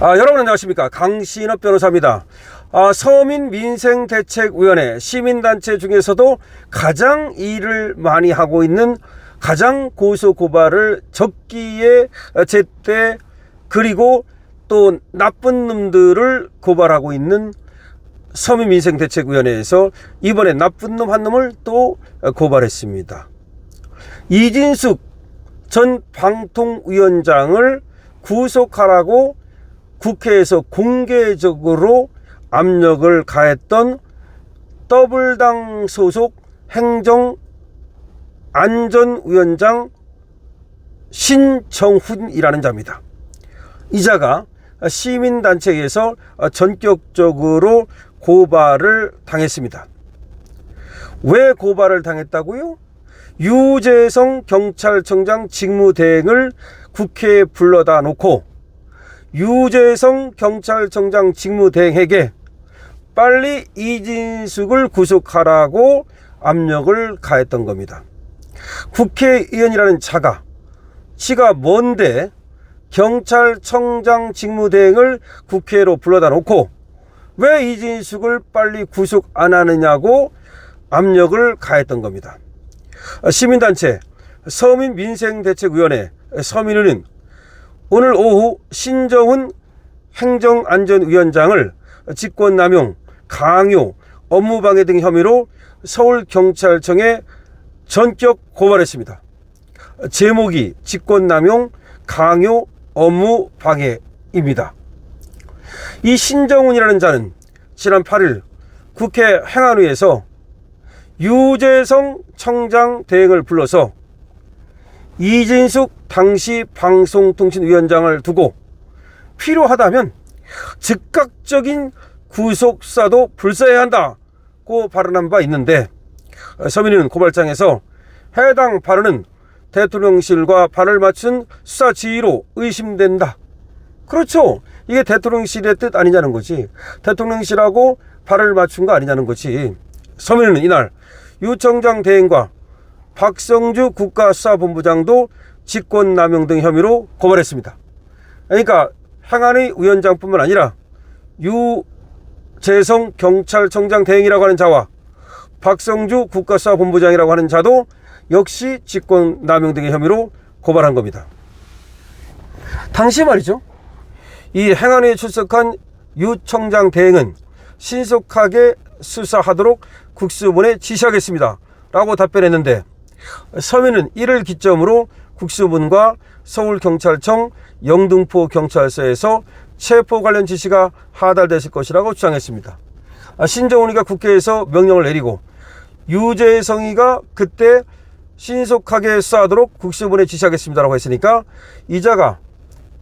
여러분 안녕하십니까, 강신업 변호사입니다. 서민민생대책위원회 시민단체 중에서도 가장 일을 많이 하고 있는, 가장 고소고발을 적기에 제때, 그리고 또 나쁜 놈들을 고발하고 있는 서민민생대책위원회에서 이번에 나쁜 놈 한 놈을 또 고발했습니다. 이진숙 전 방통위원장을 구속하라고 국회에서 공개적으로 압력을 가했던 더블당 소속 행정안전위원장 신정훈이라는 자입니다. 이 자가 시민단체에서 전격적으로 고발을 당했습니다. 왜 고발을 당했다고요? 유재성 경찰청장 직무대행을 국회에 불러다 놓고 유재성 경찰청장 직무대행에게 빨리 이진숙을 구속하라고 압력을 가했던 겁니다. 국회의원이라는 자가 지가 뭔데 경찰청장 직무대행을 국회로 불러다 놓고 왜 이진숙을 빨리 구속 안 하느냐고 압력을 가했던 겁니다. 시민단체 서민민생대책위원회 서민의는 오늘 오후 신정훈 행정안전위원장을 직권남용, 강요, 업무방해 등 혐의로 서울경찰청에 전격 고발했습니다. 제목이 직권남용, 강요, 업무방해입니다. 이 신정훈이라는 자는 지난 8일 국회 행안위에서 유재성 청장 대행을 불러서 이진숙 당시 방송통신위원장을 두고 필요하다면 즉각적인 구속사도 불사해야 한다고 발언한 바 있는데, 서민은 고발장에서 해당 발언은 대통령실과 발을 맞춘 수사 지휘로 의심된다. 그렇죠. 이게 대통령실의 뜻 아니냐는 거지. 대통령실하고 발을 맞춘 거 아니냐는 거지. 서민은 이날 유 청장 대행과 박성주 국가수사본부장도 직권남용 등 혐의로 고발했습니다. 그러니까 행안위 위원장뿐만 아니라 유재성 경찰청장 대행이라고 하는 자와 박성주 국가수사본부장이라고 하는 자도 역시 직권남용 등의 혐의로 고발한 겁니다. 당시 말이죠, 이 행안위에 출석한 유 청장 대행은 신속하게 수사하도록 국수본에 지시하겠습니다 라고 답변했는데, 서민은 이를 기점으로 국수본과 서울경찰청 영등포경찰서에서 체포 관련 지시가 하달됐을 것이라고 주장했습니다. 신정훈이가 국회에서 명령을 내리고 유재성이가 그때 신속하게 수사하도록 국수본에 지시하겠습니다라고 했으니까 이자가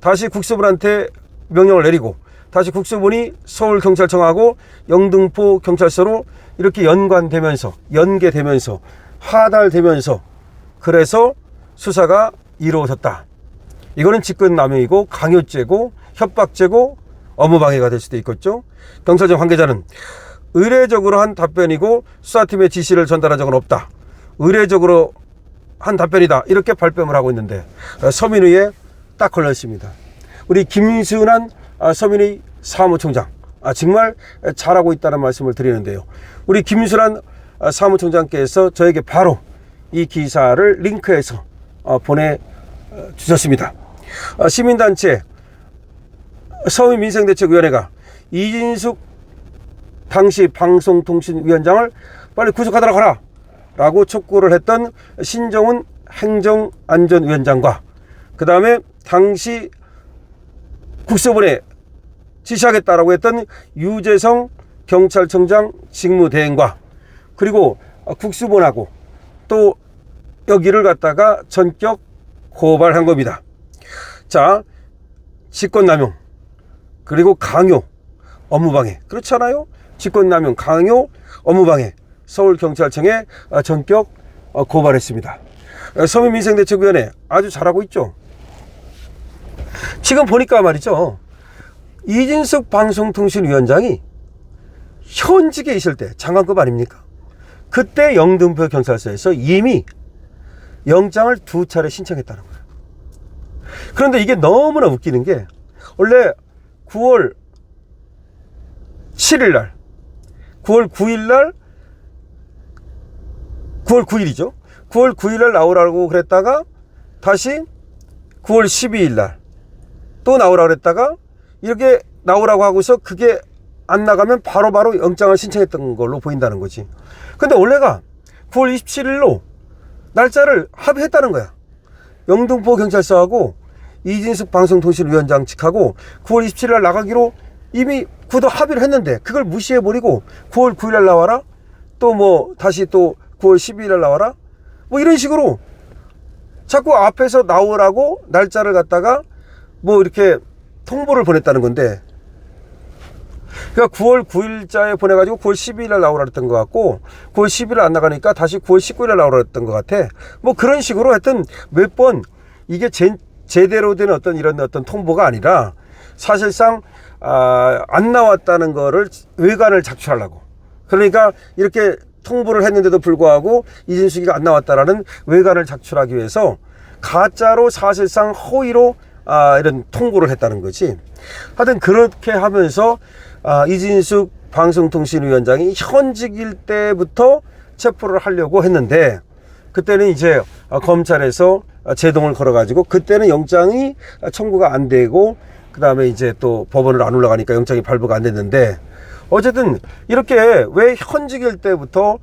다시 국수본한테 명령을 내리고 다시 국수본이 서울경찰청하고 영등포경찰서로 이렇게 연계되면서 하달되면서 그래서 수사가 이루어졌다. 이거는 직권남용이고 강요죄고 협박죄고 업무방해가 될 수도 있겠죠. 경찰청 관계자는 의례적으로 한 답변이고 수사팀의 지시를 전달한 적은 없다. 의례적으로 한 답변이다. 이렇게 발뺌을 하고 있는데 서민의에 딱 걸렸습니다. 우리 김순환 서민의 사무총장 정말 잘하고 있다는 말씀을 드리는데요. 우리 김순환 사무총장께서 저에게 바로 이 기사를 링크해서 보내주셨습니다. 시민단체 서민민생대책위원회가 이진숙 당시 방송통신위원장을 빨리 구속하도록 하라 라고 촉구를 했던 신정훈 행정안전위원장과 그 다음에 당시 국수본에 지시하겠다라고 했던 유재성 경찰청장 직무대행과 그리고 국수본하고 또 여기를 갖다가 전격 고발한 겁니다. 자, 직권남용 그리고 강요, 업무방해, 그렇잖아요. 직권남용, 강요, 업무방해 서울경찰청에 전격 고발했습니다. 서민민생대책위원회 아주 잘하고 있죠. 지금 보니까 말이죠, 이진숙 방송통신위원장이 현직에 있을 때 장관급 아닙니까? 그때 영등포 경찰서에서 이미 영장을 2차례 신청했다는 거예요. 그런데 이게 너무나 웃기는 게, 원래 9월 7일 날, 9월 9일 날, 9월 9일이죠. 9월 9일 날 나오라고 그랬다가 다시 9월 12일 날 또 나오라고 그랬다가 이렇게 나오라고 하고서 그게 안 나가면 바로바로 영장을 신청했던 걸로 보인다는 거지. 근데 원래가 9월 27일로 날짜를 합의했다는 거야. 영등포 경찰서하고 이진숙 방송통신위원장 측하고 9월 27일 날 나가기로 이미 구도 합의를 했는데 그걸 무시해버리고 9월 9일 날 나와라? 또 뭐 다시 또 9월 12일 날 나와라? 뭐 이런 식으로 자꾸 앞에서 나오라고 날짜를 갖다가 뭐 이렇게 통보를 보냈다는 건데, 그러니까 9월 9일자에 보내가지고 9월 12일 날 나오라 그랬던 것 같고 9월 10일 안 나가니까 다시 9월 19일 날 나오라 그랬던 것 같아. 뭐 그런 식으로 하여튼 몇 번 이게 제대로 된 어떤 이런 어떤 통보가 아니라 사실상 안 나왔다는 거를 외관을 작출하려고, 그러니까 이렇게 통보를 했는데도 불구하고 이진숙이가 안 나왔다라는 외관을 작출하기 위해서 가짜로 사실상 허위로 이런 통보를 했다는 거지. 하여튼 그렇게 하면서 이진숙 방송통신위원장이 현직일 때부터 체포를 하려고 했는데, 그때는 이제 검찰에서 제동을 걸어가지고 그때는 영장이 청구가 안 되고 그 다음에 이제 또 법원으로 안 올라가니까 영장이 발부가 안 됐는데, 어쨌든 이렇게 왜 현직일 때부터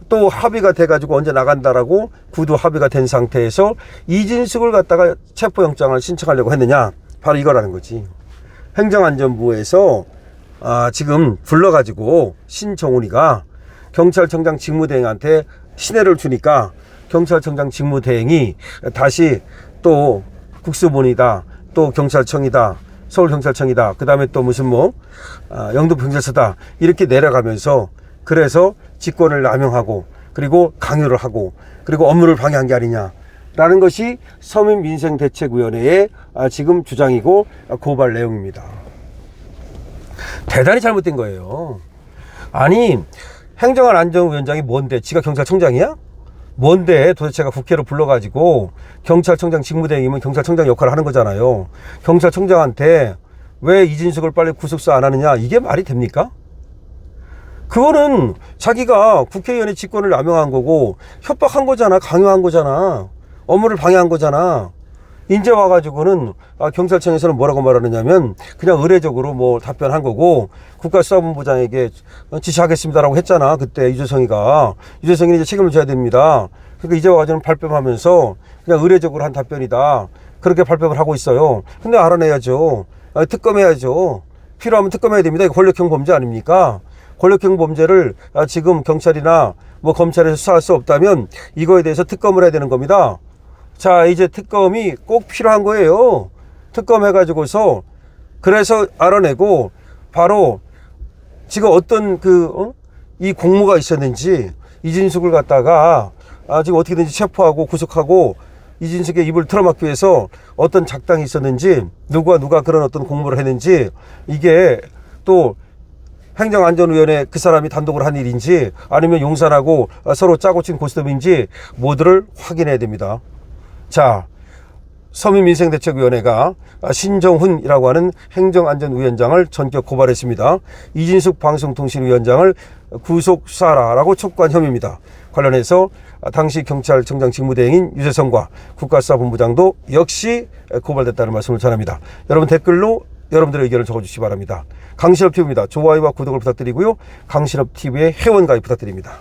또 합의가 돼가지고 언제 나간다라고 구두 합의가 된 상태에서 이진숙을 갖다가 체포영장을 신청하려고 했느냐, 바로 이거라는 거지. 행정안전부에서 지금 불러가지고 신정훈이가 경찰청장 직무대행한테 신뢰를 주니까 경찰청장 직무대행이 다시 또 국수본이다, 또 경찰청이다, 서울경찰청이다, 그 다음에 또 무슨 뭐 영등포경찰서다 이렇게 내려가면서, 그래서 직권을 남용하고 그리고 강요를 하고 그리고 업무를 방해한 게 아니냐라는 것이 서민민생대책위원회의 지금 주장이고 고발 내용입니다. 대단히 잘못된 거예요. 아니, 행정안전위원장이 뭔데? 지가 경찰청장이야? 뭔데 도대체가 국회로 불러가지고 경찰청장 직무대행이면 경찰청장 역할을 하는 거잖아요. 경찰청장한테 왜 이진숙을 빨리 구속수 안 하느냐, 이게 말이 됩니까? 그거는 자기가 국회의원의 직권을 남용한 거고 협박한 거잖아, 강요한 거잖아, 업무를 방해한 거잖아. 이제 와가지고는 경찰청에서는 뭐라고 말하느냐면 그냥 의례적으로 뭐 답변한 거고 국가수사본부장에게 지시하겠습니다라고 했잖아. 그때 유재성이가. 유재성이는 이제 책임을 져야 됩니다. 그러니까 이제 와가지고는 발뺌하면서 그냥 의례적으로 한 답변이다, 그렇게 발뺌을 하고 있어요. 근데 알아내야죠. 특검해야죠. 필요하면 특검해야 됩니다. 이거 권력형 범죄 아닙니까? 권력형 범죄를 지금 경찰이나 뭐 검찰에서 수사할 수 없다면 이거에 대해서 특검을 해야 되는 겁니다. 자, 이제 특검이 꼭 필요한 거예요. 특검 해가지고서 그래서 알아내고 바로 지금 어떤 이 공모가 있었는지, 이진숙을 갖다가 지금 어떻게든지 체포하고 구속하고 이진숙의 입을 틀어막기 위해서 어떤 작당이 있었는지, 누가 그런 어떤 공모를 했는지, 이게 또 행정안전위원회 그 사람이 단독으로 한 일인지 아니면 용산하고 서로 짜고 친 고스톱인지 모두를 확인해야 됩니다. 자, 서민민생대책위원회가 신정훈이라고 하는 행정안전위원장을 전격 고발했습니다. 이진숙 방송통신위원장을 구속수사라라고 촉구한 혐의입니다. 관련해서 당시 경찰청장 직무대행인 유재성과 국가수사본부장도 역시 고발됐다는 말씀을 전합니다. 여러분 댓글로 여러분들의 의견을 적어주시기 바랍니다. 강신업TV입니다. 좋아요와 구독을 부탁드리고요. 강신업TV의 회원가입 부탁드립니다.